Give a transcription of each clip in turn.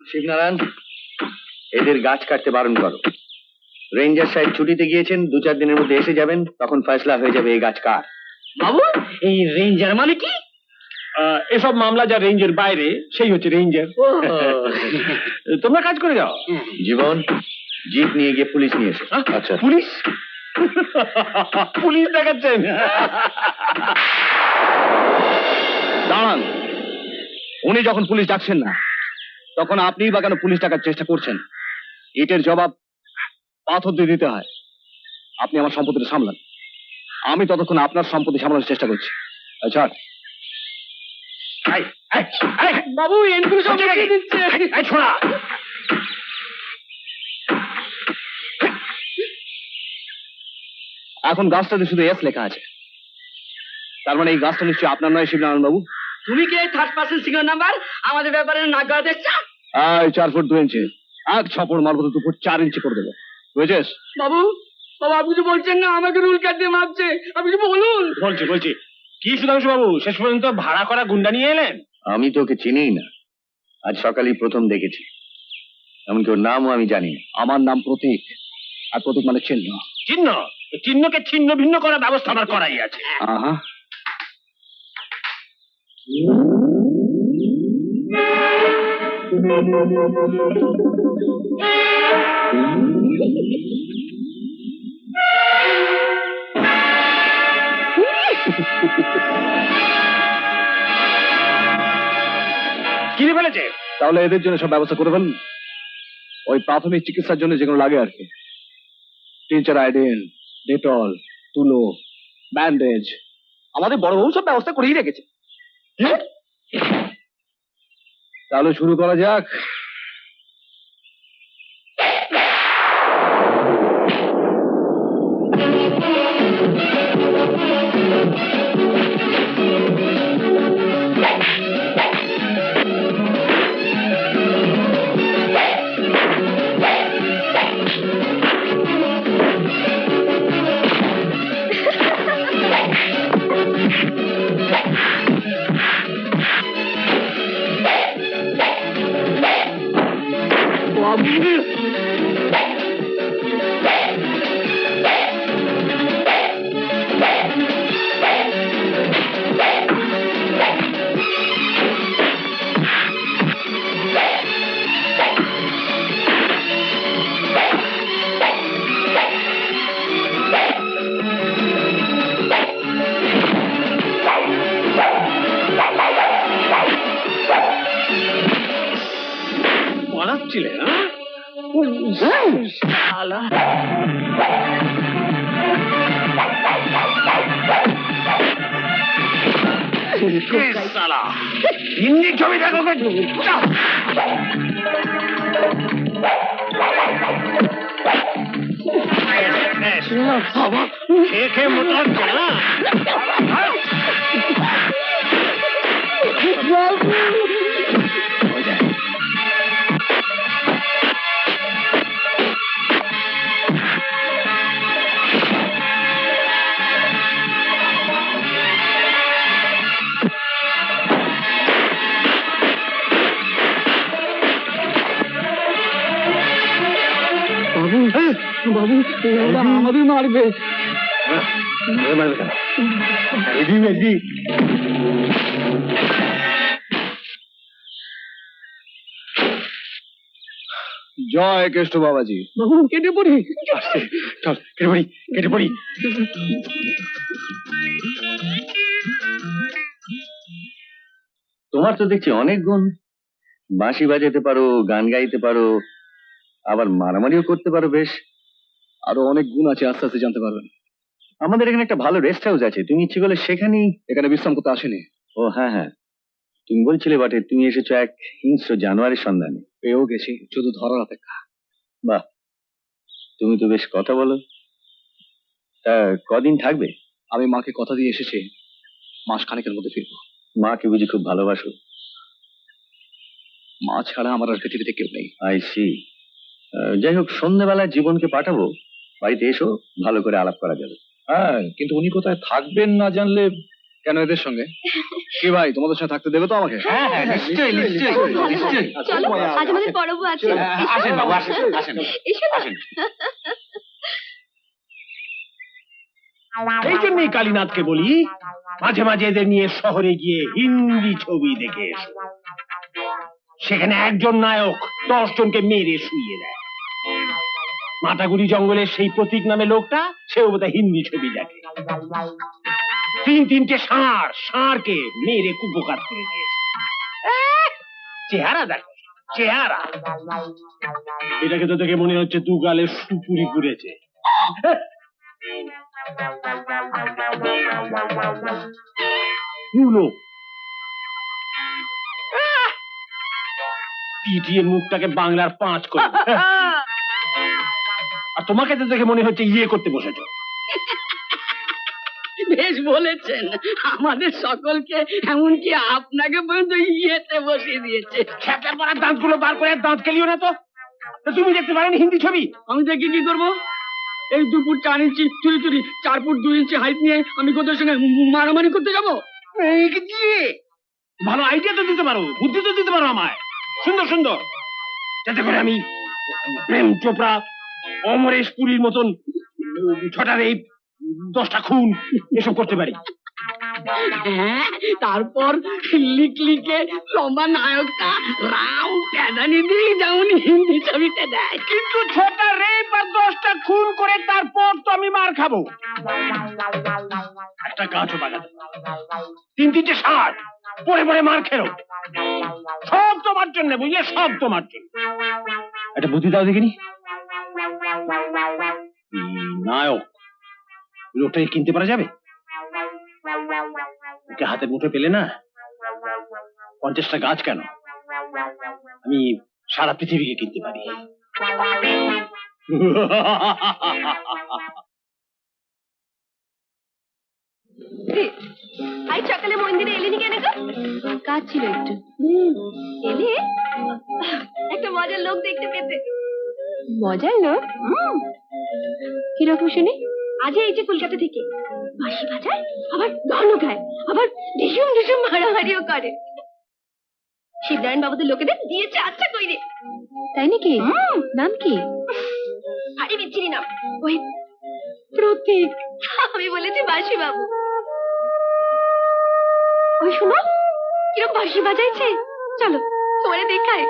শিবনারায়ণ, এদের গাছ কাটতে বারণ করো। রেঞ্জার সাহেব ছুটিতে গিয়েছেন, 2-4 দিনের মধ্যে এসে যাবেন, তখন ফয়সলা হয়ে যাবে এই গাছ কার। বাবু, এই রেঞ্জার মানে কি? এসব মামলা যা রেঞ্জের বাইরে সেই হচ্ছে রেঞ্জার। তোমরা কাজ করে যাও। জীবন, জিপ নিয়ে গিয়ে পুলিশ নিয়ে এসো। আচ্ছা, পুলিশ? পুলিশ দেখাচ্ছেন? দাঁড়ান, উনি যখন পুলিশ ডাকছেন না, তখন আপনিই বা কেন পুলিশ ডাকার চেষ্টা করছেন? ইটের জবাব পাথর দিয়ে দিতে হয়। আপনি আমার সম্পত্তিটা সামলান, আমি ততক্ষণ আপনার সম্পত্তি সামলানোর চেষ্টা করছি। আচ্ছা বাবু, এনপুলিশ দিচ্ছে। ছোড়া, এখন গাছটাতে শুধু এস লেখা আছে, তার মানে এই গাছটা নিশ্চয়ই আপনার নয় শিবনারায়ণ বাবু। তুমি কি থার্ড পার্সন সিঙ্গেল নাম্বার আমাদের ব্যাপারে নাক গলা দেখছো? 4 ফুট 2 ইঞ্চি, 1 6 মারবো তো 2 ফুট 4 ইঞ্চি করে দেবো, বুঝেছিস? বাবু, বাবু আপনি কিছু বলছেন না, আমাকে রুল কাট দিয়ে মাপছে, আপনি কিছু বলুন। বলছি কি সুধাংশু বাবু, শেষ পর্যন্ত ভাড়া করা গুন্ডা নিয়ে এলেন? আমি তো ওকে চিনিই না, আজ সকালেই প্রথম দেখেছি, এমনকি ওর নামও আমি জানি না। আমার নাম প্রতীক, আর প্রতীক মানে চিহ্ন। চিহ্ন? চিহ্নকে ছিন্ন ভিন্ন করার ব্যবস্থা আমার করাই আছে। আহা, কিনে ফেলেছে? তাহলে এদের জন্য সব ব্যবস্থা করে ফেলুন, ওই প্রাথমিক চিকিৎসার জন্য যেগুলো লাগে আর কি। টিচার আইডিন, ডেটল, তুলো, ব্যান্ডেজ, আমাদের বড় বউ সব ব্যবস্থা করেই রেখেছে। তাহলে শুরু করা যাক। পালাচ্ছিলেন? হিন্দি ছবি দেখো। খেয়ে মোটা হচ্ছে না। বাবু, আমাদের মারবে। জয় কেষ্ট বাবাজি। বাবু কেটে পড়ি। চল কেটে পড়ি। তোমার তো দেখছি অনেক গুণ, বাঁশি বাজাতে পারো, গান গাইতে পারো, আবার মারামারিও করতে পারো। বেশ, আরো অনেক গুণ আছে, আস্তে আস্তে জানতে পারবেন। আমাদের এখানে একটা ভালো রেস্ট হাউস আছে, তুমি ইচ্ছে করলে সেখানেই। এখানে বিশ্রাম করতে আসেনি। ও হ্যাঁ, তুমি বলছিলে বটে, তুমি এসেছো এক হিংস্র জানোয়ারের সন্ধানে। পেয়েও গেছি, শুধু ধরার অপেক্ষা। বাহ, তুমি তো বেশ কথা বলো। তা কদিন থাকবে? আমি মাকে কথা দিয়ে এসেছি, মাস খানেকের মধ্যে ফিরবো। মাকে বুঝি খুব ভালোবাসো? মা ছাড়া আমার আর পৃথিবীতে কেউ নেই। I see. যাই হোক, সন্ধ্যাবেলায় জীবনকে পাঠাবো, বাড়িতে এসো, ভালো করে আলাপ করা যাবে। হ্যাঁ, কিন্তু উনি কোথায় থাকবেন না জানলে। কেন, এদের সঙ্গে? কি ভাই, তোমাদের সাথে থাকতে দেবে তো আমাকে? হ্যাঁ হ্যাঁ, নিশ্চয়ই নিশ্চয়ই নিশ্চয়ই। চলো আজ আমাদের পরব আছে। আসেন বাবু, আসেন আসেন এসো না। আসেন। এই জন্যই কালীনাথকে বলি মাঝে মাঝে এদের নিয়ে শহরে গিয়ে হিন্দি ছবি দেখে এসো। সেখানে একজন নায়ক 10 জনকে মেরে শুইয়ে দেয়। মাটাগুড়ি জঙ্গলের সেই প্রতীক নামে লোকটা, সেও বোধহয় হিন্দি ছবি দেখে। 3-3টে ষাঁড়কে মেরে কুপোকাত করে দিয়েছে। চেহারা দেখো, চেহারা। এটাকে তো দেখে মনে হচ্ছে দু গালে সুপুরি পুড়েছে। হুলো পিটিয়ে মুখটাকে বাংলার 5 করে। আর তোমাকে তো দেখে মনে হচ্ছে ইয়ে করতে বসেছো। বেশ বলেছেন, আমাদের সকলকে এমনকি আপনাকে পর্যন্ত ইয়েতে বসিয়ে দিয়েছে। ছ্যাঁকা পড়া দাঁতগুলো বার করে আর দাঁত কেলিও না তো। তা তুমি দেখতে পারেনি হিন্দি ছবি? আমি দেখি কি করবো? এই 2 ফুট 4 ইঞ্চি চুরি চুরি 4 ফুট 2 ইঞ্চি হাইট নিয়ে আমি কোথাও সঙ্গে মারামারি করতে যাবো? ভালো আইডিয়া তো দিতে পারো, বুদ্ধি তো দিতে পারো আমায়, সুন্দর সুন্দর, যাতে করে আমি প্রেম চোপড়া, অমরেশ পুরীর মতন 6টা রেপ, 10টা খুন এসব করতে পারি। হ্যাঁ, তারপর লিখে লম্বা নায়কটা রাম প্যাদানি দিয়ে যেমন হিন্দি ছবিতে দেয়। কিন্তু 6টা রেপ আর 10টা খুন করে তারপর তো আমি মার খাবো। একটা গাছও বাগাতে 3-3টে ষাঁড় পরে পরে মার খেলো। সব তোমার জন্য, বুঝলে, সব তোমার জন্য। একটা বুদ্ধি দাও দেখিনি। নায়ক লোকটাকে কিনতে পারা যাবে? ওকে হাতের মুঠে পেলে না 50টা গাছ কেন, আমি সারা পৃথিবীকে কিনতে পারি। আজ সকালে মন্দিরে এলিনি কেন গো? কাজ ছিল একটু। এলে একটা মজার লোক দেখতে পেতে। মজার লোক? কিরকম শুনি? আজ এই যে কলকাতা থেকে বাঁশি বাজায়, আবার গানও গায়, আবার ঢিসুম ঢিসুম মারামারিও করে। শিবনারায়ণ বাবুদের লোকেদের দিয়েছে আচ্ছা কইরে। তাই নাকি? নাম কি? আরে বিচ্ছিরি নাম, ওই প্রতীক। আমি বলেছি বাঁশি বাবু। ওই শোনো কিরম বাঁশি বাজাইছে, চলো তোমারে দেখায়।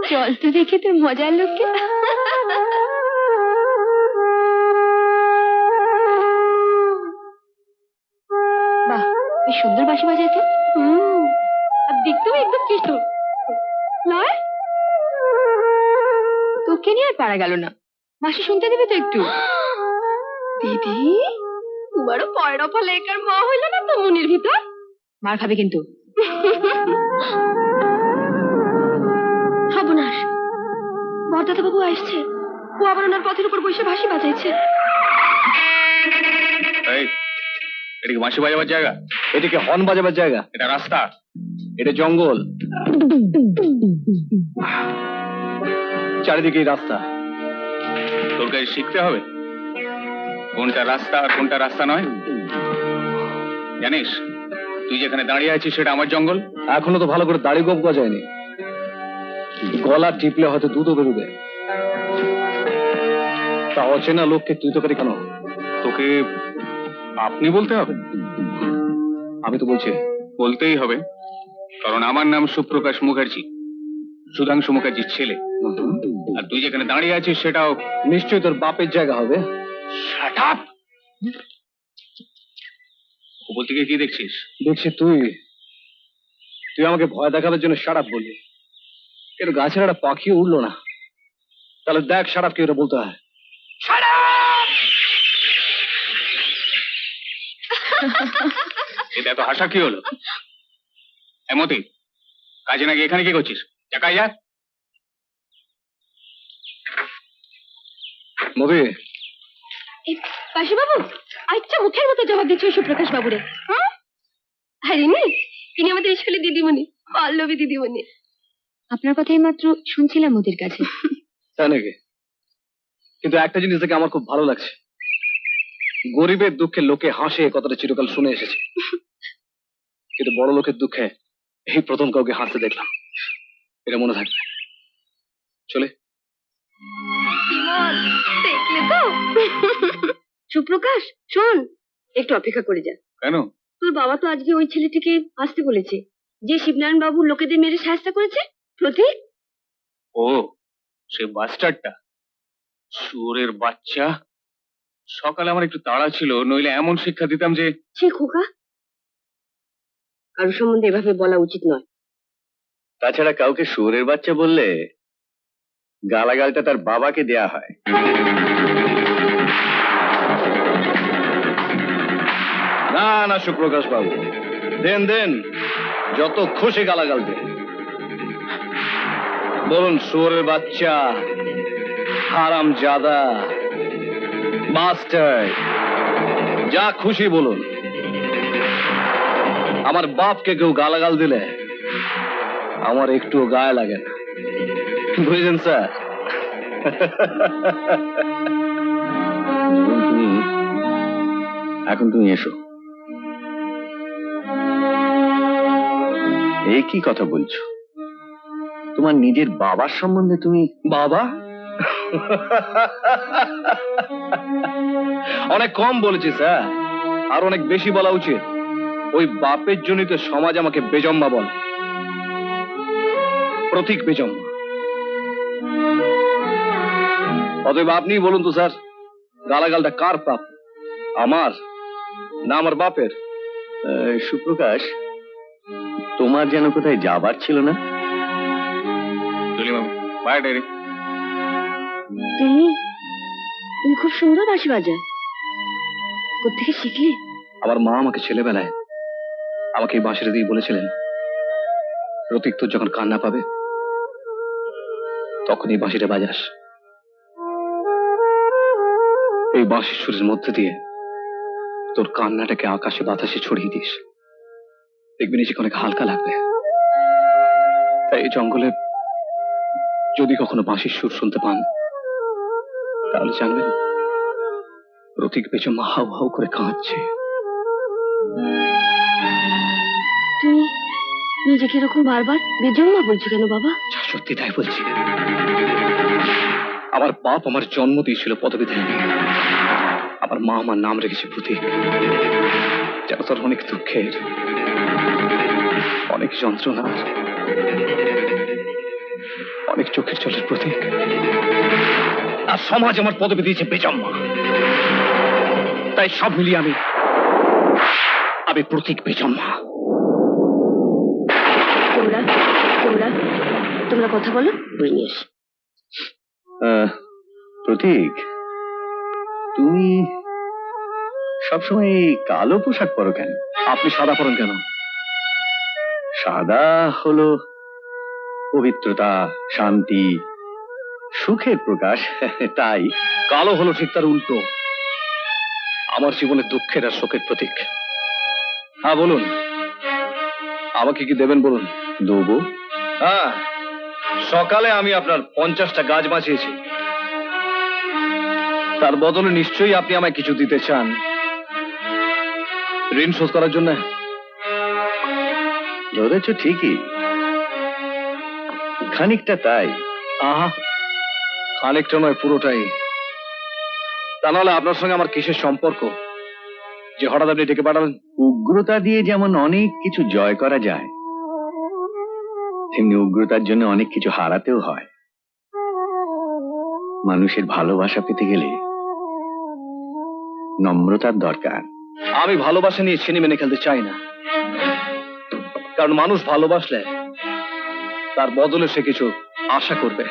চল তো দেখে তোর মজার লোককে। বাহ, বেশ সুন্দর বাঁশি বাজাইছে। আর দেখতেও একদম কৃষ্ণ নয়। তোকে নিয়ে আর পারা গেল না, বাঁশি শুনতে দেবে তো একটু? দিদি, তোমারও পয়রা ফলে একার মা হইল না তো মনের ভিতর? মার খাবে কিন্তু। সর্বনাশ, বরদাদা বাবু আসছে। ও আবার ওনার পথের উপর বসে বাঁশি বাজাইছে। এটা কি বাঁশি বাজাবার জায়গা? এটা কি হর্ন বাজাবার জায়গা? এটা রাস্তা, এটা জঙ্গল, চারিদিকে রাস্তা। তোর কাছে শিখতে হবে কোনটা রাস্তা আর কোনটা রাস্তা নয়। জানিস তুই যেখানে দাঁড়িয়ে আছিস সেটা আমার জঙ্গল। এখনো তো ভালো করে দাড়ি গোপ গজায়নি, গলা টিপলে হয়তো দুধও বেরোবে। তা অচেনা লোককে তুই তো করি কেন? তোকে আপনি বলতে হবে? আমি তো বলছি বলতেই হবে, কারণ আমার নাম সুপ্রকাশ মুখার্জি, সুধাংশু মুখার্জির ছেলে। আর তুই যেখানে দাঁড়িয়ে আছিস সেটাও নিশ্চয়ই তোর বাপের জায়গা হবে। Shut up! উপর থেকে কি দেখছিস? দেখছি তুই আমাকে ভয় দেখানোর জন্য শাট আপ বললি, কিন্তু গাছের একটা পাখিও উঠলো না। তাহলে দেখ শাট আপ কি ওটা বলতে হয়। Shut up! এটা এত হাসা কি হলো? এমতি কাজে নাকি এখানে কি করছিস? টাকা যা মবি। বাঁশি বাবু আচ্ছা মুখের মতো জবাব দিচ্ছ সুপ্রকাশ বাবুরে। আরে তিনি আমাদের স্কুলে দিদিমণি, পল্লবী দিদিমণি। আপনার কথাই মাত্র শুনছিলাম ওদের কাছে। তাই নাকি? কিন্তু একটা জিনিস দেখে আমার খুব ভালো লাগছে, গরিবের দুঃখে লোকে হাসে, কথাটা চিরকাল শুনে এসেছে। কিন্তু বড় লোকের দুঃখে এই প্রথম কাউকে হাসতে দেখলাম। এটা মনে থাকবে। চলে দেখলে তো? সুপ্রকাশ, শোন, একটু অপেক্ষা করে যা। কেন? তোর বাবা তো আজকে ওই ছেলেটিকে আসতে বলেছে, যে শিবনারায়ণ বাবু লোকেদের মেরে সাহায্য করেছে, প্রতীক। ও, সে বাস্টার্ডটা, শুয়োরের বাচ্চা। সকালে আমার একটু তাড়া ছিল, নইলে এমন শিক্ষা দিতাম যে। সে খোকা, কারোর সম্বন্ধে এভাবে বলা উচিত নয়। তাছাড়া কাউকে শুয়োরের বাচ্চা বললে গালাগালটা তার বাবাকে দেয়া হয়। না না সুপ্রকাশ বাবু, দেন দেন, যত খুশি গালাগাল দেন। বলুন শুয়োরের বাচ্চা, হারাম জাদা, বাস্টার্ড, যা খুশি বলুন। আমার বাপকে কেউ গালাগাল দিলে আমার একটু গায়ে লাগে না, বুঝলেন স্যার? এখন তুমি এসো। এই কি কথা বলছো? তোমার নিজের বাবার সম্বন্ধে তুমি? বাবা? অনেক কম বলেছি স্যার, আর অনেক বেশি বলা উচিত। ওই বাপের জন্যই তো সমাজ আমাকে বেজম্মা বলে। প্রতীক বেজম্মা। অতএব আপনিই বলুন তো স্যার, গালাগালটা কার পাপ, আমার না আমার বাপের? সুপ্রকাশ, তোমার যেন কোথায় যাবার ছিল না? তুমি তুমি খুব সুন্দর বাঁশি বাজা, কোত্থেকে শিখলে? আমার মা আমাকে ছেলেবেলায় আমাকে এই বাঁশিটা দিয়ে বলেছিলেন, প্রতীক তোর যখন কান্না পাবে তখন এই বাঁশিটা বাজাস। এই বাঁশির সুরের মধ্যে দিয়ে তোর কান্নাটাকে আকাশে বাতাসে ছড়িয়ে দিস, দেখবি নিজেকে অনেক হালকা লাগবে। তাই এই জঙ্গলে যদি কখনো বাঁশির সুর শুনতে পান, তাহলে জানবেন প্রতীক বেজম্মা হাউ হাউ করে কাঁদছে। তুমি নিজেকে এরকম বারবার বেজম্মা বলছো কেন বাবা? যা সত্যি তাই বলছি। আমার বাপ আমার জন্ম দিয়েছিল পদবী দেয়নি, আমার মা আমার নাম রেখেছে প্রতীক। যেন তোর অনেক দুঃখের, অনেক যন্ত্রণার, অনেক চোখের জলের প্রতীক। আর সমাজ আমার পদবী দিয়েছে বেজম্মা। তাই সব মিলিয়ে আমি প্রতীক বেজম্মা। তোমরা তোমরা তোমরা কথা বলো, বই নিয়ে এসো। প্রতীক, তুমি সবসময় কালো পোশাক পরো কেন? আপনি সাদা পরেন কেন? সাদা হলো পবিত্রতা, শান্তি, সুখের প্রকাশ। তাই কালো হলো ঠিক তার উল্টো, আমার জীবনে দুঃখের আর শোকের প্রতীক। হ্যাঁ বলুন, আমাকে কি দেবেন বলুন? দেবো। হ্যাঁ, সকালে আমি আপনার 50টা গাছ বাঁচিয়েছি, তার বদলে নিশ্চয়ই আপনি আমায় কিছু দিতে চান ঋণ শোধ করার জন্য। ধরেছ ঠিকই, খানিকটা তাই। আহা, খানিকটা নয়, পুরোটাই। তা নাহলে আপনার সঙ্গে আমার কিসের সম্পর্ক যে হঠাৎ আপনি ডেকে পাঠালেন? উগ্রতা দিয়ে যেমন অনেক কিছু জয় করা যায়, তেমনি উগ্রতার জন্য অনেক কিছু হারাতেও হয়। মানুষের ভালোবাসা পেতে গেলে নম্রতার দরকার। আমি ভালোবাসা নিয়ে ছিনি মেনে খেলতে চাই না, কারণ মানুষ ভালোবাসলে তার বদলে সে কিছু আশা করবে,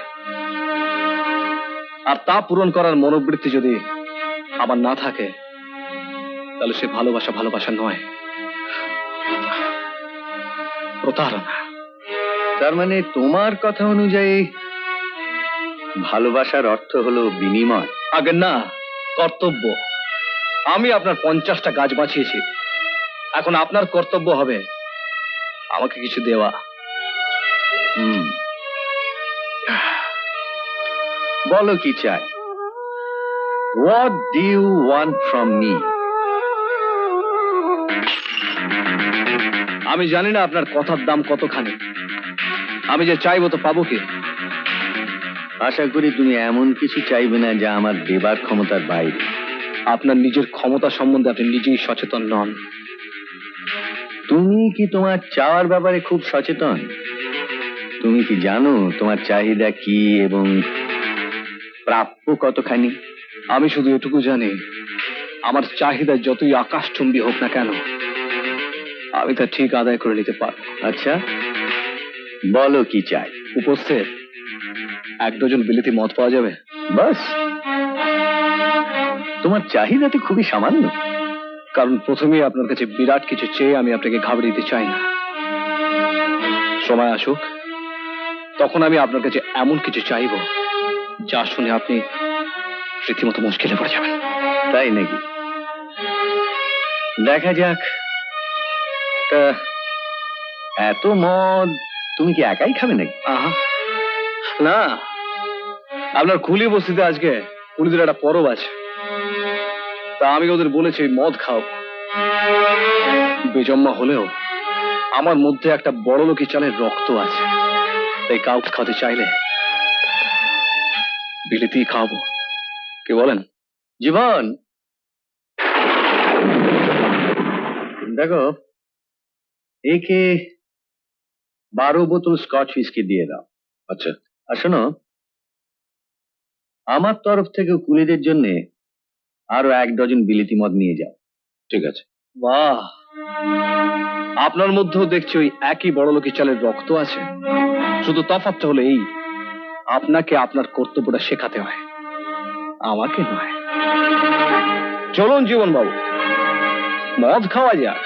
আর তা পূরণ করার মনোবৃত্তি যদি আমার না থাকে, তাহলে সে ভালোবাসা নয়, প্রতারণা। তার মানে তোমার কথা অনুযায়ী ভালোবাসার অর্থ হলো বিনিময়? আগে না, কর্তব্য। আমি আপনার 50টা গাছ বাঁচিয়েছি, এখন আপনার কর্তব্য হবে আমাকে কিছু দেওয়া। বলো কি চাই? What do you want from me? আমি জানি না আপনার কথার দাম কতখানি, আমি যে চাইবো তো পাবো কি? আশা করি তুমি এমন কিছু চাইবে না যা আমার দেবার ক্ষমতার বাইরে। আপনার নিজের ক্ষমতা সম্বন্ধে আপনি নিজেই সচেতন নন। তুমি কি তোমার চাওয়ার ব্যাপারে খুব সচেতন? তুমি কি জানো তোমার চাহিদা কি এবং প্রাপ্য কতখানি? আমি শুধু এটুকু জানি, আমার চাহিদা যতই আকাশচুম্বী হোক না কেন, আমি তা ঠিক আদায় করে নিতে পারবো। আচ্ছা, বলো কি চাই? উপস্থিত 1 ডজন বিলেতি মদ পাওয়া যাবে? বাস? তোমার চাহিদা তো খুবই সামান্য। কারণ প্রথমেই আপনার কাছে বিরাট কিছু চেয়ে আমি আপনাকে ঘাবড়ে দিতে চাই না। সময় আসুক, তখন আমি আপনার কাছে এমন কিছু চাইব যা শুনে আপনি রীতিমতো মুশকিলে পড়ে যাবেন। তাই নাকি? দেখা যাক। তা এত মদ তুমি কি একাই খাবে নাকি? আহা না, আপনার কুলি বস্তিতে আজকে কুলিদের একটা পরব আছে, তা আমি ওদের বলেছি মদ খাও। বেজম্মা হলেও আমার মধ্যে একটা বড় লোকি চালের রক্ত আছে, তাই কাউকে খাওয়াতে চাইলে বিলিতি খাওয়াবো। কি বলেন? জীবন, দেখো একে 12 বোতল স্কচ হুইস্কি দিয়ে দাও। আচ্ছা। আর শোনো, আমার তরফ থেকে কুলিদের জন্য আরো 1 ডজন বিলিতি মদ নিয়ে যাও। ঠিক আছে। বাহ, আপনার মধ্যেও দেখছি ওই একই বড় লোকের চালের রক্ত আছে, শুধু তফাৎটা হলো এই, আপনাকে আপনার কর্তব্যটা শেখাতে হয়, আমাকে নয়। চলুন জীবন বাবু, মদ খাওয়া যাক।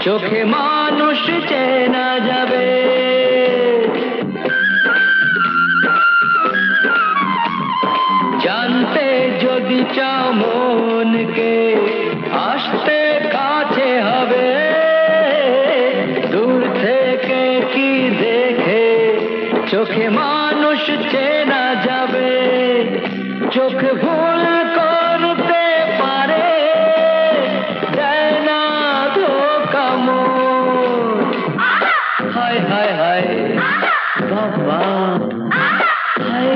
চোখে মানুষ চেনা যাবে। জানতে যদি চাও মনকে, আসতে কাছে হবে। দূর থেকে কি দেখে চোখে মানুষ চেনা যাবে। চোখ ভুল করতে পারে, দেয় না ধোঁকা মন। হায় হায় হায় বাবা, হায়।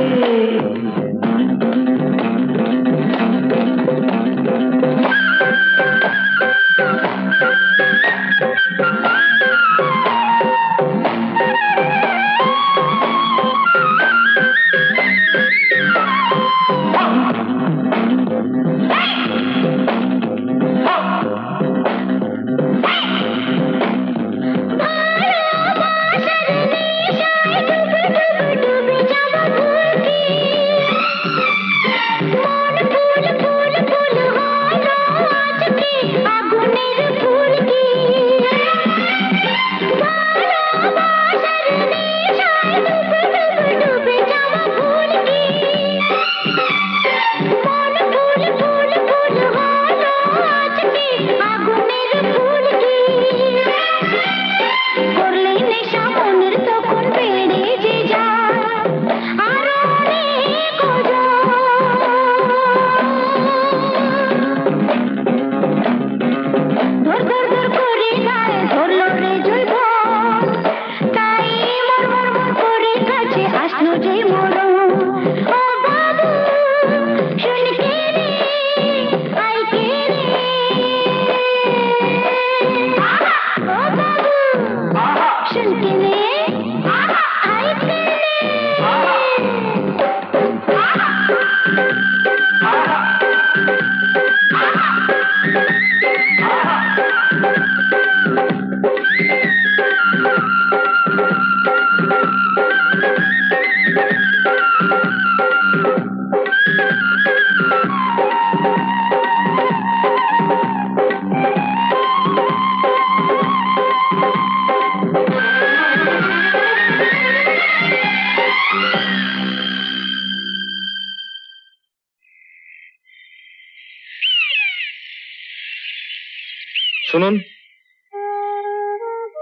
শুনুন,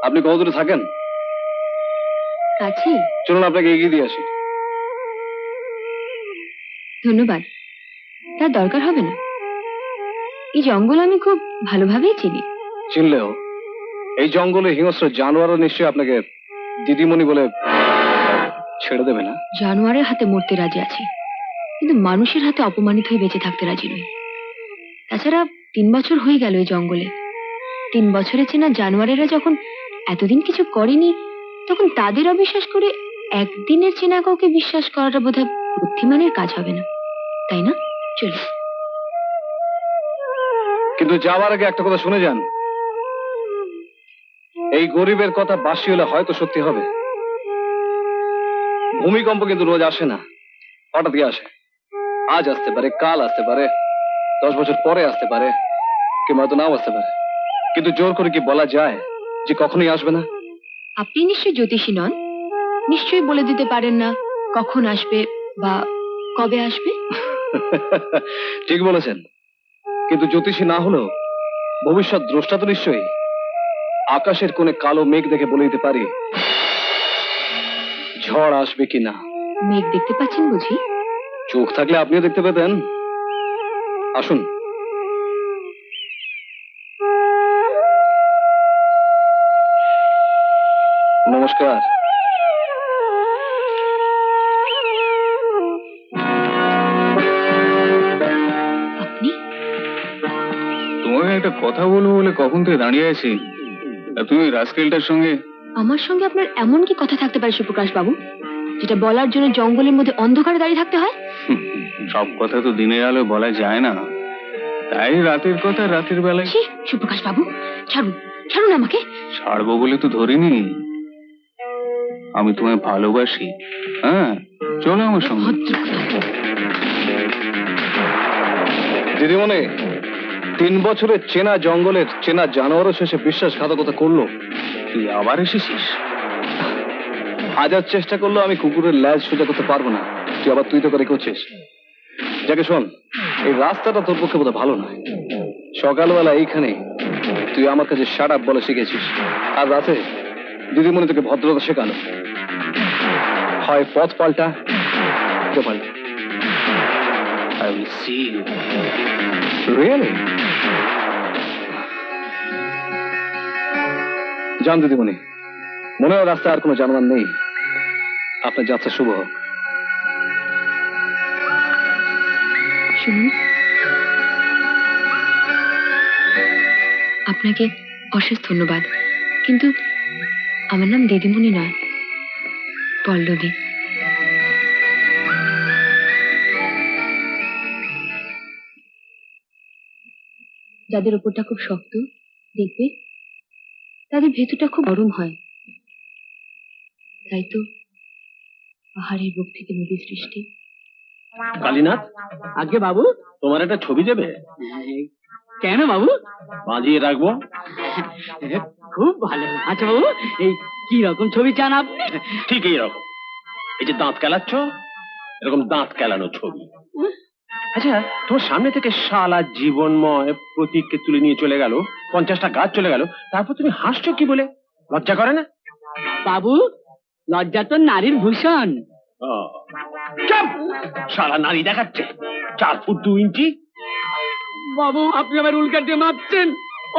আপনি কত দূরে থাকেন? কাছে। চলুন আপনাকে এগিয়ে দিয়ে আসি। ধন্যবাদ, তার দরকার হবে না। এই জঙ্গল আমি খুব ভালোভাবেই চিনি। চিনলেও এই জঙ্গলে হিংস্র জানোয়ারও নিশ্চয়ই আপনাকে দিদিমণি বলে ছেড়ে দেবে না। জানোয়ারের হাতে মরতে রাজি আছি, কিন্তু মানুষের হাতে অপমানিত হয়ে বেঁচে থাকতে রাজি নই। তাছাড়া 3 বছর হয়ে গেল এই জঙ্গলে। 3 বছরে চেনা জানোয়ারেরা যখন এতদিন কিছু করেনি, তখন তাদের অবিশ্বাস করে একদিনের চেনা কাউকে বিশ্বাস করাটা বোধহয় বুদ্ধিমানের কাজ হবে না, তাই না? চলো। কিন্তু যাওয়ার আগে একটা কথা শুনে যান, এই গরিবের কথা বাসি হলে হয়তো সত্যি হবে। ভূমিকম্প কিন্তু রোজ আসে না, হঠাৎ গিয়ে আসে। আজ আসতে পারে, কাল আসতে পারে, 10 বছর পরে আসতে পারে, কিংবা হয়তো নাও আসতে পারে। কিন্তু জোর করে কি বলা যায় যে কখনোই আসবে না? আপনি নিশ্চয়ই জ্যোতিষী নন, নিশ্চয়ই বলে দিতে পারেন না কখন আসবে বা কবে আসবে। ঠিক বলেছেন, কিন্তু জ্যোতিষী না হলেও ভবিষ্যৎ দ্রষ্টা তো নিশ্চয়ই। আকাশের কোণে কালো মেঘ দেখে বলে দিতে পারি ঝড় আসবে কি না। মেঘ দেখতে পাচ্ছেন বুঝি? চোখ থাকলে আপনিও দেখতে পেতেন। আসুন। নমস্কার। আপনি? তোমাকে একটা কথা বলবো বলে কখন থেকে দাঁড়িয়ে আছি, আর তুমি রাস্কেলটার সঙ্গে। আমার সঙ্গে আপনার এমন কি কথা থাকতে পারে সুপ্রকাশ বাবু, যেটা বলার জন্য জঙ্গলের মধ্যে অন্ধকারে দাঁড়িয়ে থাকতে হয়? সব কথা তো দিনের আলো বলা যায় না, তাই রাতের কথা রাতের বেলায়। ছি, সুপ্রকাশ বাবু, ছাড়ুন, ছাড়ুন আমাকে। ছাড়বো বলে তো ধরিনি, আমি তোমায় ভালোবাসি। হ্যাঁ, চলো আমার সঙ্গে। দিদিমণি, 3 বছরের চেনা জঙ্গলের চেনা জানোয়ারও শেষে বিশ্বাসঘাতকতা করলো। তুই আবার এসেছিস? হাজার চেষ্টা করলেও আমি কুকুরের ল্যাজ সোজা করতে পারবো না। তুই তো করে করছিস। যাকে শোন, এই রাস্তাটা তোর পক্ষে বোধহয় ভালো নয়। সকালবেলা এইখানে তুই আমার কাছে শাট আপ বলে শিখেছিস, আর রাতে দিদিমণি তোকে ভদ্রতা শেখালো। হয় পথ পাল্টা, পাল্টা। I will see you. Really? যান দিদিমণি, মনে হয় রাস্তায় আর কোনো জানোয়ার নেই। আপনার যাত্রা শুভ হোক। শুনুন, আপনাকে অশেষ ধন্যবাদ, কিন্তু আমার নাম দিদিমণি নয়, পল্লবী। যাদের ওপরটা খুব শক্ত দেখবে, তাদের ভেতরটা খুব নরম হয়। তাই তো পাহাড়ের বুক থেকে নদীর সৃষ্টি। কালীনাথ, আগে বাবু। তোমার একটা ছবি দেবে? কেন বাবু? বাঁধিয়ে রাখবো। খুব ভালো। আচ্ছা বাবু, এই কি রকম ছবি চান আপনি? ঠিক এইরকম। এই যে দাঁত কেলাচ্ছ, এরকম দাঁত কেলানো ছবি। আচ্ছা, তোমার সামনে থেকে শালা জীবনময় প্রতীককে তুলে নিয়ে চলে গেল, 50টা গাছ চলে গেল, তারপর তুমি হাসছো কি বলে? লজ্জা করে না? বাবু, লজ্জা তো নারীর ভূষণ। ও, চুপ! শালা নারী দেখাচ্ছে 4 ফুট 2 ইঞ্চি। বাবু, আপনি আমার উল্কা দিয়ে মাপছেন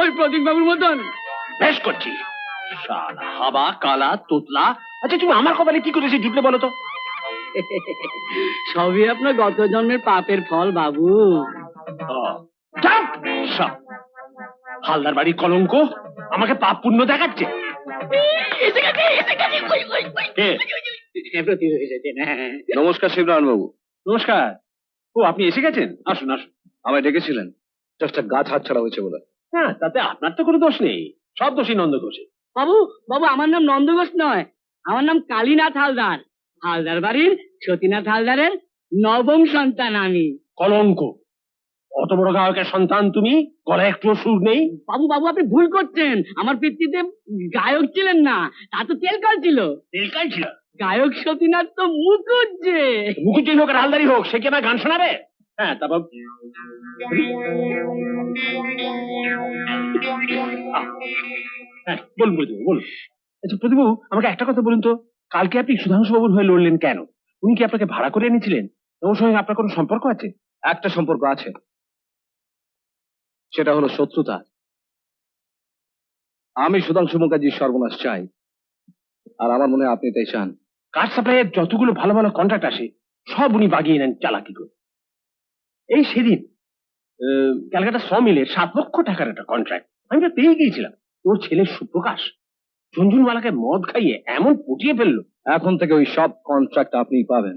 ওই প্রতীক বাবুর মতন। বেশ করছি। শালা হাবা কালা তোতলা। আচ্ছা, তুমি আমার কপালে কি করেছে ঢিপলে বলো তো? সবই আপনার গত জন্মের পাপের ফল বাবু। ও, চুপ! সব হালদার বাড়ির কলঙ্ক আমাকে পাপ পুণ্য দেখাচ্ছে। এসে গেছে, এসে গেছে। ওই, ওই, ওই। কে? প্রতীক এসেছে না? নমস্কার শিবনারায়ণ বাবু। নমস্কার। ও, আপনি এসে গেছেন? আসুন আসুন। আমায় ডেকেছিলেন? একটা গাছ হাত ছাড়া হয়েছে বলে। হ্যাঁ, তাতে আপনার তো কোনো দোষ নেই, সব দোষী নন্দ ঘোষে। বাবু, বাবু, আমার নাম নন্দ ঘোষ নয়, আমার নাম কালীনাথ হালদার। হালদার বাড়ির সতীনাথ হালদারের নবম সন্তান আমি। কলঙ্ক! অত বড় গায়কের সন্তান তুমি, গলায় একটু সুর নেই? বাবু, বাবু, আপনি ভুল করছেন। আমার পিতৃতে গায়ক ছিলেন না, তা তো তেলকাল ছিল। তেলকাল ছিল? গায়ক সতীনাথ তো মুখুজ্জে। মুখুজ্জি হোক আর হালদারি হোক, সে কি আমার গান শোনাবে? হ্যাঁ, তারপর হ্যাঁ, বলুন প্রতিভু, বলুন। আচ্ছা প্রতিভু, আমাকে একটা কথা বলুন তো, কালকে আপনি সুধাংশু বাবুর হয়ে লড়লেন কেন? উনি কি আপনাকে ভাড়া করে এনেছিলেন? ওর সঙ্গে আপনার কোনো সম্পর্ক আছে? একটা সম্পর্ক আছে, সেটা হলো শত্রুতা। আমি সুধাংশু মুখার্জির সর্বনাশ চাই, আর আমার মনে হয় আপনি তাই চান। কাঠ সাপ্লাইয়ের যতগুলো ভালো ভালো কন্ট্রাক্ট আসে, সব উনি বাগিয়ে নেন চালাকি করে। এই সেদিন ক্যালকাটা সমিলের 7 লক্ষ টাকার একটা কন্ট্রাক্ট আমি তো পেয়ে গিয়েছিলাম। ওর ছেলে সুপ্রকাশ ঝুনঝুনওয়ালাকে মদ খাইয়ে এমন পটিয়ে ফেললো। এখন থেকে ওই সব কন্ট্রাক্ট আপনি পাবেন।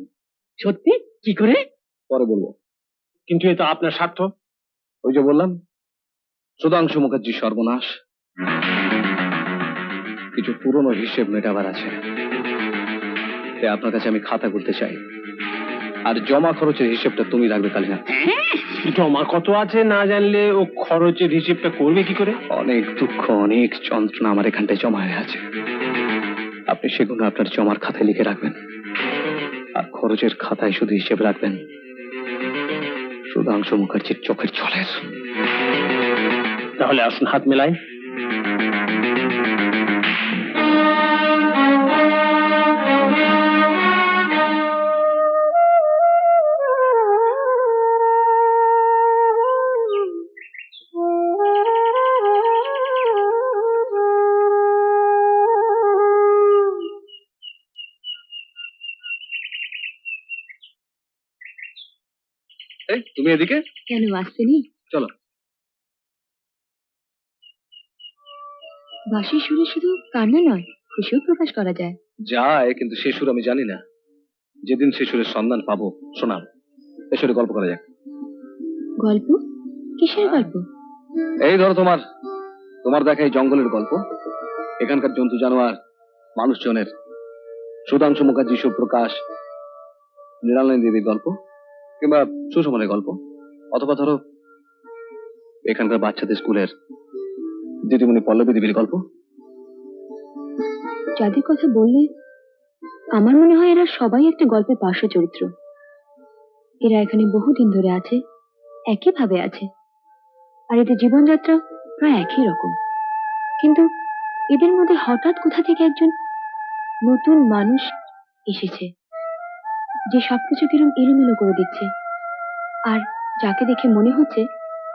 সত্যি? কি করে? পরে বলবো। কিন্তু এ তো আপনার স্বার্থ। ওই যে বললাম, সুধাংশু মুখার্জির সর্বনাশ, কিছু পুরনো হিসেব মেটাবার আছে। তাই আপনার কাছে আমি খাতা করতে চাই, আর জমা খরচের হিসেবটা তুমি রাখবে কালীনাথ। জমা কত আছে না জানলে ও খরচের হিসেবটা করবে কি করে? অনেক দুঃখ, অনেক যন্ত্রণা আমার এখানটায় জমা হয়ে আছে। আপনি সেগুলো আপনার জমার খাতায় লিখে রাখবেন, আর খরচের খাতায় শুধু হিসেব রাখবেন সুধাংশু মুখার্জির চোখের জলের। তাহলে আসুন হাত মেলাই। এই তুমি এদিকে কেন আসতেনি? চলো। বাঁশির সুরে শুধু কান্না নয়, খুশিও প্রকাশ করা যায়। যায়, কিন্তু সে সুর আমি জানি না। যেদিন সে সুরের সন্ধান পাবো শোনাব। এ সুরে গল্প করা যাক। গল্প? কিসের গল্প? এই ধরো তোমার দেখা এই জঙ্গলের গল্প, এখানকার জন্তু জানোয়ার, মানুষজনের, সুধাংশু মুখার্জি, সুপ্রকাশ, মৃণালিনী দেবীর গল্প, কিংবা সুষমনের গল্প, অথবা ধরো এখানকার বাচ্চাদের স্কুলের দিদিমণি পল্লবী দেবীর গল্প। যাদের কথা বললে আমার মনে হয় এরা সবাই একটা গল্পের পার্শ্ব চরিত্র। এরা এখানে বহুদিন ধরে আছে, একইভাবে আছে, আর এদের জীবনযাত্রা প্রায় একই রকম। কিন্তু এদের মধ্যে হঠাৎ কোথা থেকে একজন নতুন মানুষ এসেছে, যে সবকিছু কিরম এলোমেলো করে দিচ্ছে, আর যাকে দেখে মনে হচ্ছে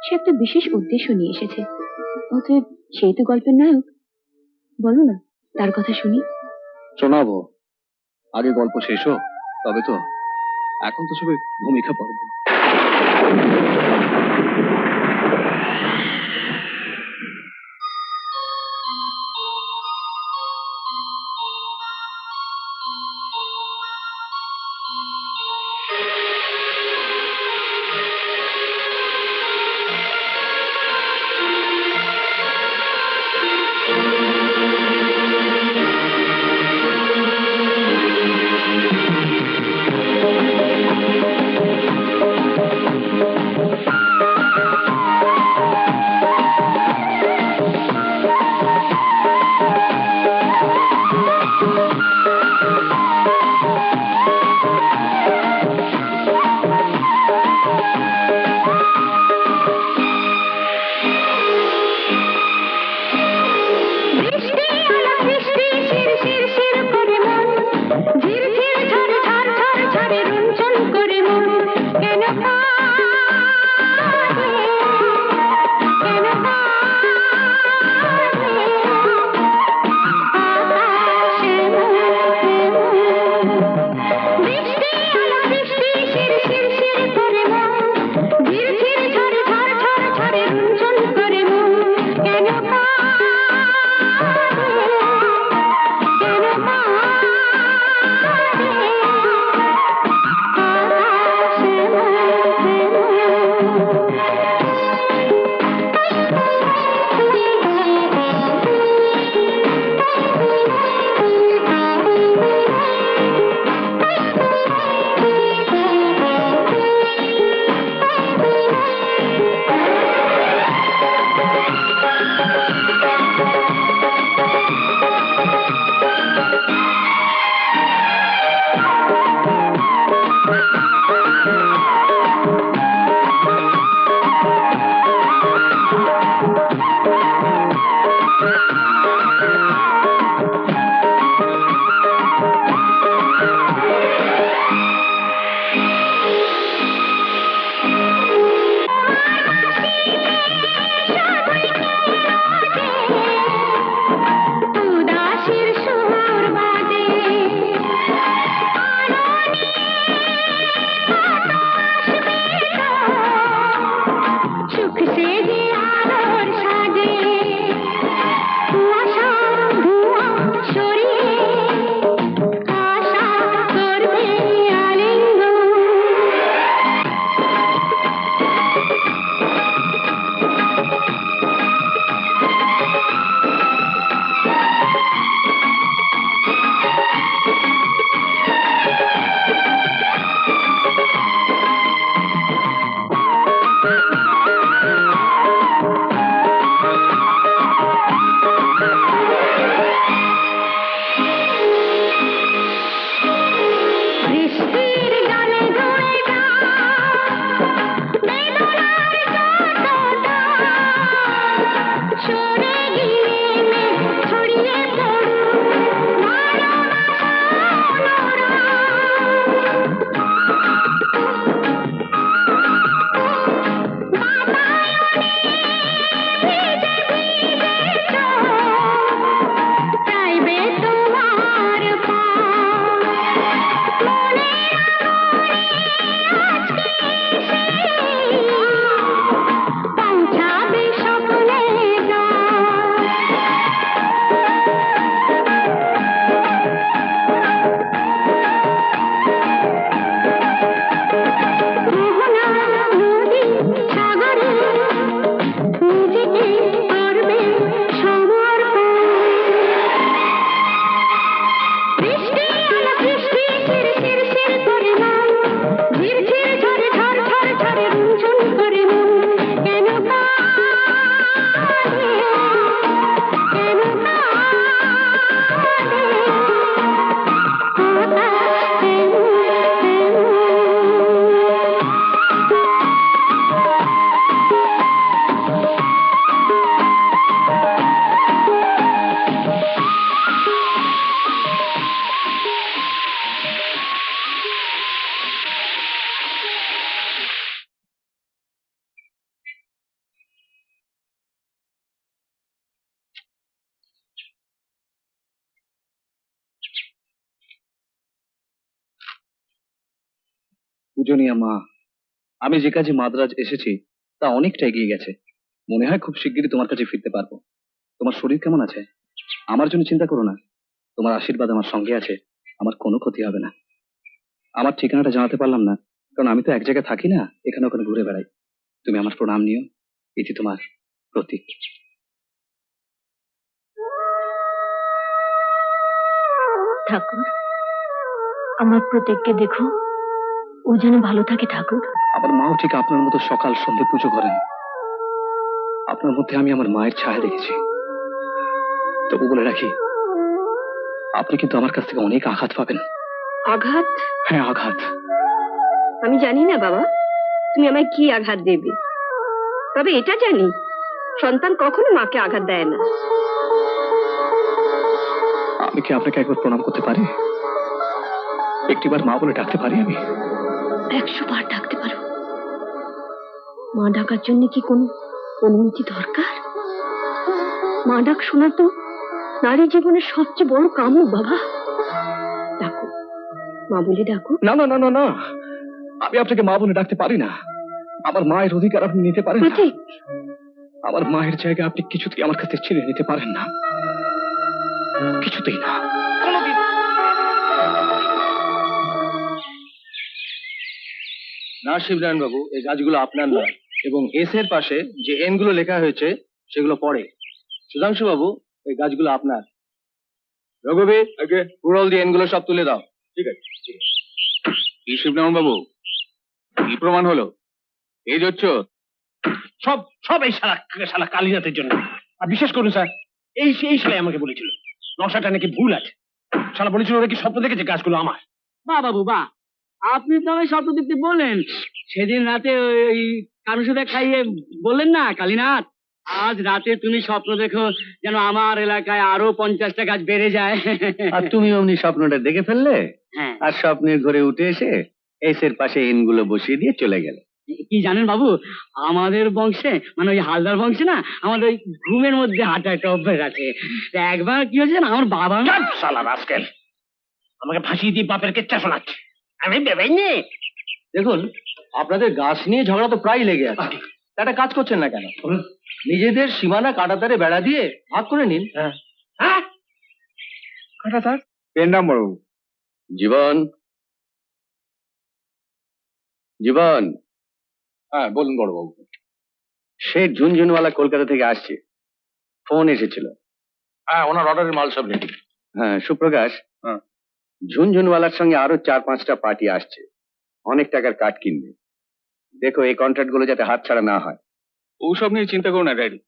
সে একটা বিশেষ উদ্দেশ্য নিয়ে এসেছে। অতএব সেই তো গল্পের নায়ক। বলো না, তার কথা শুনি। শোনাবো, আগে গল্প শেষ হোক তবে তো। এখন তো সবাই ভূমিকা পড়ব। পূজনীয়া মা, আমি যে কাজে মাদ্রাজ এসেছি তা অনেকটা এগিয়ে গেছে। মনে হয় খুব শিগগিরই তোমার কাছে ফিরতে পারবো। তোমার শরীর কেমন আছে? আমার জন্য চিন্তা করো না, তোমার আশীর্বাদ আমার সঙ্গে আছে, আমার কোনো ক্ষতি হবে না। আমার ঠিকানাটা জানাতে পারলাম না, কারণ আমি তো এক জায়গায় থাকি না, এখানে ওখানে ঘুরে বেড়াই। তুমি আমার প্রণাম নিও, এটি তোমার প্রতীক। ঠাকুর, আমার প্রত্যেককে দেখো, ও যেন ভালো থাকে ঠাকুর। আমার মাও ঠিক আপনার মতো সকাল সন্ধে পুজো করেন। আপনার মধ্যে আমি আমার মায়ের ছায়া দেখেছি। তবু বলে রাখি, আপনি কিন্তু আমার কাছ থেকে অনেক আঘাত পাবেন। আঘাত? হ্যাঁ, আঘাত। আমি জানি না বাবা, তুমি আমায় কি আঘাত দেবে, তবে এটা জানি সন্তান কখনো মাকে আঘাত দেয় না। আমি কি আপনাকে একবার প্রণাম করতে পারি? একটিবার মা বলে ডাকতে পারি আমি? 100 বার ডাকতে পারো। মা ডাকার জন্য কি কোনো অনুমতি দরকার? মা ডাক শোনা তো নারী জীবনের সবচেয়ে বড় কাম্য বাবা। ডাকো, মা বলে ডাকো। না না না না না, আমি আপনাকে মা বলে ডাকতে পারি না। আমার মায়ের অধিকার আপনি নিতে পারেন না। প্রতীক, আমার মায়ের জায়গা আপনি কিছুতেই আমার কাছে ছিনে নিতে পারেন না, কিছুতেই না। না শিবনারায়ণ বাবু, এই গাছগুলো আপনার নয়, এবং এস এর পাশে যে এন গুলো লেখা হয়েছে সেগুলো পড়ে। সুধাংশু বাবু, এই গাছগুলো আপনার। রঘুবীর, পুরল দিয়ে এন গুলো সব তুলে দাও। ঠিক আছে। কি শিবনারায়ণ বাবু, কি প্রমাণ হলো? এই যাচ্ছ? সব সব এই শালা শালা কালীনাথের জন্য। আর বিশেষ করুন স্যার, এই শালাই আমাকে বলেছিল নকশাটা নাকি ভুল আছে। শালা বলেছিল ওরা কি স্বপ্ন দেখেছে গাছগুলো আমার। বাহ বাবু বাহ, আপনি তো আমায় স্বপ্ন দেখতে বললেন সেদিন রাতে, ওই কারোর সাথে খাইয়ে বললেন না কালীনাথ, আজ রাতে তুমি স্বপ্ন দেখো যেন আমার এলাকায় আরো 50টা গাছ বেড়ে যায়। আর তুমি অমনি স্বপ্নটা দেখে ফেললে, হ্যাঁ, আর স্বপ্নের ঘরে উঠে এসে এস এর পাশে এন গুলো বসিয়ে দিয়ে চলে গেলে। কি জানেন বাবু, আমাদের বংশে মানে ওই হালদার বংশে না, আমাদের ওই ঘুমের মধ্যে হাঁটা একটা অভ্যাস আছে। তা একবার কি হয়েছে না, আমার বাবা না, চাপ শালা রাস্কেল, আমাকে ফাঁসিয়ে দিয়ে বাপের কেচ্চা শোনাচ্ছে। আমি ভেবেই নি। দেখুন, আপনাদের গাছ নিয়ে ঝগড়া তো প্রায় লেগে আছে, তা একটা কাজ করছেন না কেন? নিজেদের সীমানা কাঁটাতারে বেড়া দিয়ে ভাগ করে নিন। হ্যাঁ, কাটা স্যার, পেন নাম্বার। জীবন, জীবন। হ্যাঁ বলুন বড়বাবু। সে ঝুনঝুনওয়ালা কলকাতা থেকে আসছে, ফোন এসেছিল। হ্যাঁ, ওনার অর্ডারের মাল সব রেডি। হ্যাঁ সুপ্রকাশ, হ্যাঁ। ঝুনঝুনওয়ালার সঙ্গে আরো 4-5টা পার্টি আসছে, অনেক টাকার কাঠ কিনবে। দেখো এই কন্ট্রাক্ট গুলো যাতে হাতছাড়া না হয়। ওসব নিয়ে চিন্তা করো না ড্যাডি,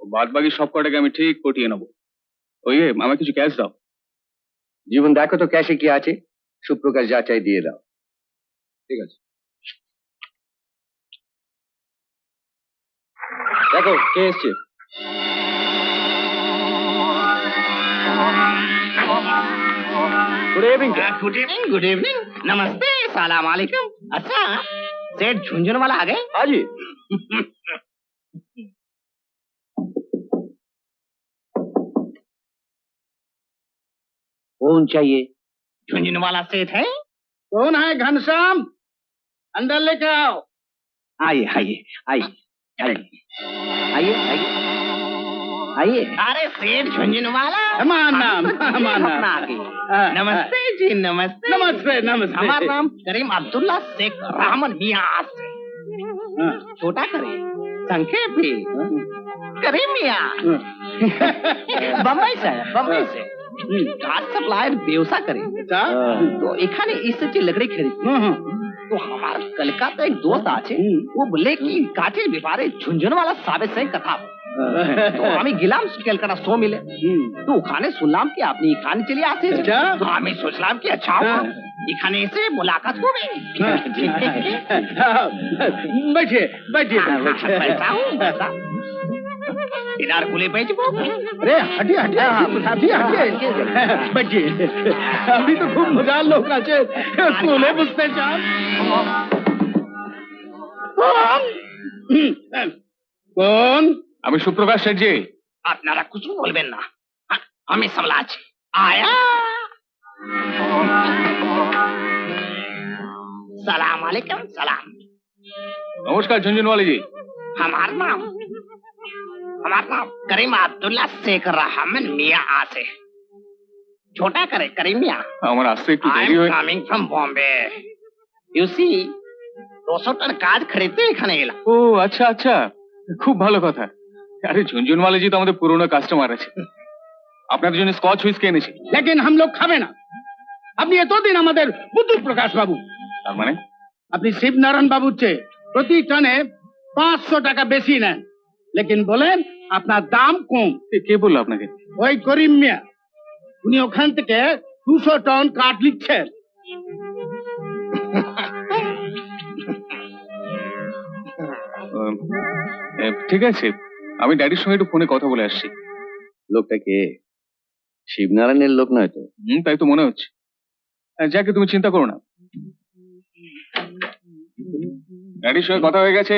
ও বাদ বাকি সব কটাকে আমি ঠিক পটিয়ে নেবো। ওই আমাকে কিছু ক্যাশ দাও। জীবন দেখো তো ক্যাশে কি আছে, সুপ্রকাশ যা চাই দিয়ে দাও। ঠিক আছে। দেখো কে এসছে। Good evening. गुड इवनिंग, नमस्ते, सलाम वालेकुम। अच्छा, सेठ झुंझुन वाला आ गए? हाँ जी। कौन चाहिए? झुंझुन वाला सेठ है? कौन है घनश्याम, अंदर लेके आओ। आइए आइए आइए आइए आइए आइए आइए। अरे सेठ झुंझुन वाला, हमारा नाम, हमारा अपना नाम। आगे। हाँ, नमस्ते जी, नमस्ते नमस्ते नमस्ते। हमारा नाम करीम अब्दुल्ला शेख रहमान मियां से। छोटा करे संक्षेप भी करीम मियां। बम्बई से, बम्बई से কাঠ সাপ্লাইয়ের ব্যবসা করে। তো এখানে এসেছে লকড়ি খরিদ। তো আমার কলকাতা এক দোস্ত আছে, ও বলে কি কাঠের ব্যাপারে ঝুনঝুনওয়ালা সাহেবের সঙ্গে কথা হবে। তো আমি গেলাম কলকাতা শো মিলে, তো ওখানে শুনলাম কি আপনি এখানে চলে আসেন। তো আমি সোচলাম কি আচ্ছা এখানে এসে মোলাকাত হবে। बैठिए बैठिए। बैठा हूँ, बैठा। इधर खुले पेज वो। अरे हटिए हटिए हटिए हटिए, बैठिए। अभी तो खूब मजा लोग नाचे, कोले बुझते चाल। कौन? আমি সুপ্রকাশ শেঠজি। আপনারা কিছু বলবেন না, আমি সামলাচ্ছি। আয়া सलाम वालेकुम सलाम। नमस्कार झुंझुनवाले जी। हमारा नाम करीम अब्दुल्ला शेख रहमान मियां आसे छोटा करे करीम मियां। আমার আসতে একটু आई দেরি एम হয়ে coming from Bombay. You see 200 ton काज खरीदते এখানে এলাম। ও আচ্ছা আচ্ছা, খুব ভালো কথা। আরে ঝুনঝুনওয়ালা জি তো আমাদের পুরনো কাস্টমার আছে, আপনাদের জন্য স্কচ হুইস্কি এনেছি। लेकिन हम लोग खावे ना। আপনি এতদিন আমাদের বুদ্ধ প্রকাশ বাবু, তার মানে আপনি শিবনারায়ণ বাবুর চেয়ে প্রতি টনে 500 টাকা বেশি নেন, লেকিন বলেন আপনার দাম কম। কে বললো আপনাকে? ওই করিম মিয়া, উনি ওখান থেকে 200 টন কাঠ লিখছেন। ঠিক আছে, আমি ড্যাডির সঙ্গে একটু ফোনে কথা বলে আসছি। লোকটা কে? শিবনারায়ণের লোক নয় তো? তাই তো মনে হচ্ছে। যাকে তুমি চিন্তা করো না, ড্যাডির সঙ্গে কথা হয়ে গেছে।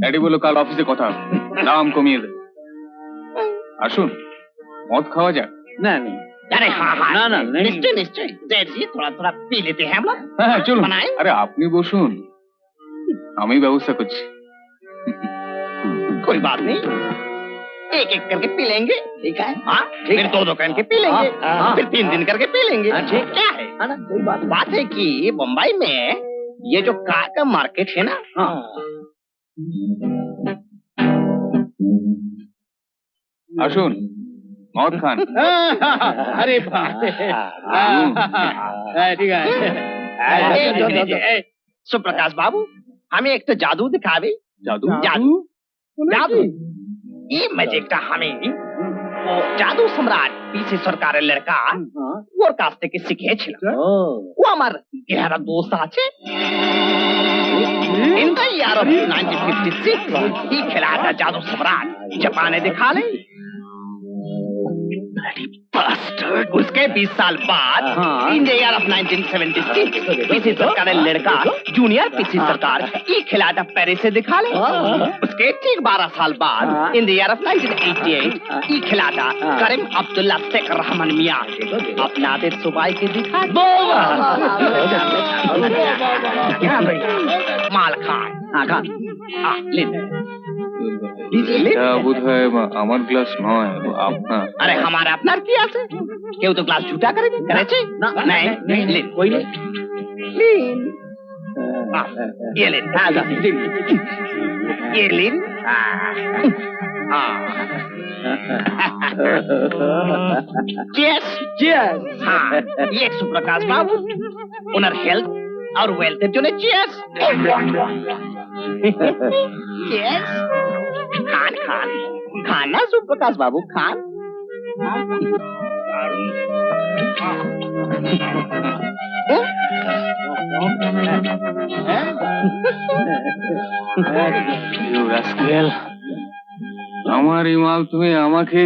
ড্যাডি বললো কাল অফিসে কথা হবে, দাম কমিয়ে দেবে। আসুন মদ খাওয়া যাক। না না अरे हाँ हाँ ना, ना, नहीं। निश्चय निश्चय जेठ जी थोड़ा थोड़ा पी लेते हैं हम लोग। হ্যাঁ চলুন। बनाएं? আরে আপনি বসুন, আমি ব্যবস্থা করছি। कोई बात नहीं, एक एक करके पी लेंगे। ठीक है हाँ, फिर दो करके पी लेंगे, फिर 3 दिन करके पी लेंगे। क्या है ना, कोई बात है कि बम्बई में ये जो कार का मार्केट है ना, আসুন মদ খান। अरे बाप ठीक है। सुप्रकाश बाबू हमें एक तो जादू दिखावे। জাদু? जादू जादू ये मैजिक का हमें जादू सम्राट पीसी सरकार लड़का ওর কাছ থেকে শিখেছিলাম। ও আমার গেহারা দোস্ত আছে। In the year of 1956 he खिला था जादू सम्राट जापान ने दिखा ले। Bloody bastard! उसके 20 साल बाद in the year of 1976 PC सरकार लड़का जूनियर पीसी सरकार ये खिला था पेरिस से दिखा ले। उसके ठीक 12 साल बाद इन द ईयर ऑफ 1988 ये खिला था करीम अब्दुल्ला शेख रहमान मियां अपना आदत सुबाई के दिखा। माल खान ले এটা বোধ হয় আমার গ্লাস নয়, আপনার। अरे हमारा अपना की আছে কেউ তো গ্লাস ঝুটা করে করেছে না नहीं ले कोई ले ये ले ये ले चीयर्स चीयर्स हाँ ये सुप्रकाश बाबू उनर हेल्थ और वेल्थ এর জন্য चीयर्स चीयर्स खान खान खाना सुप्रकाश बाबू खान You rascal! আমার এই মাল তুমি আমাকে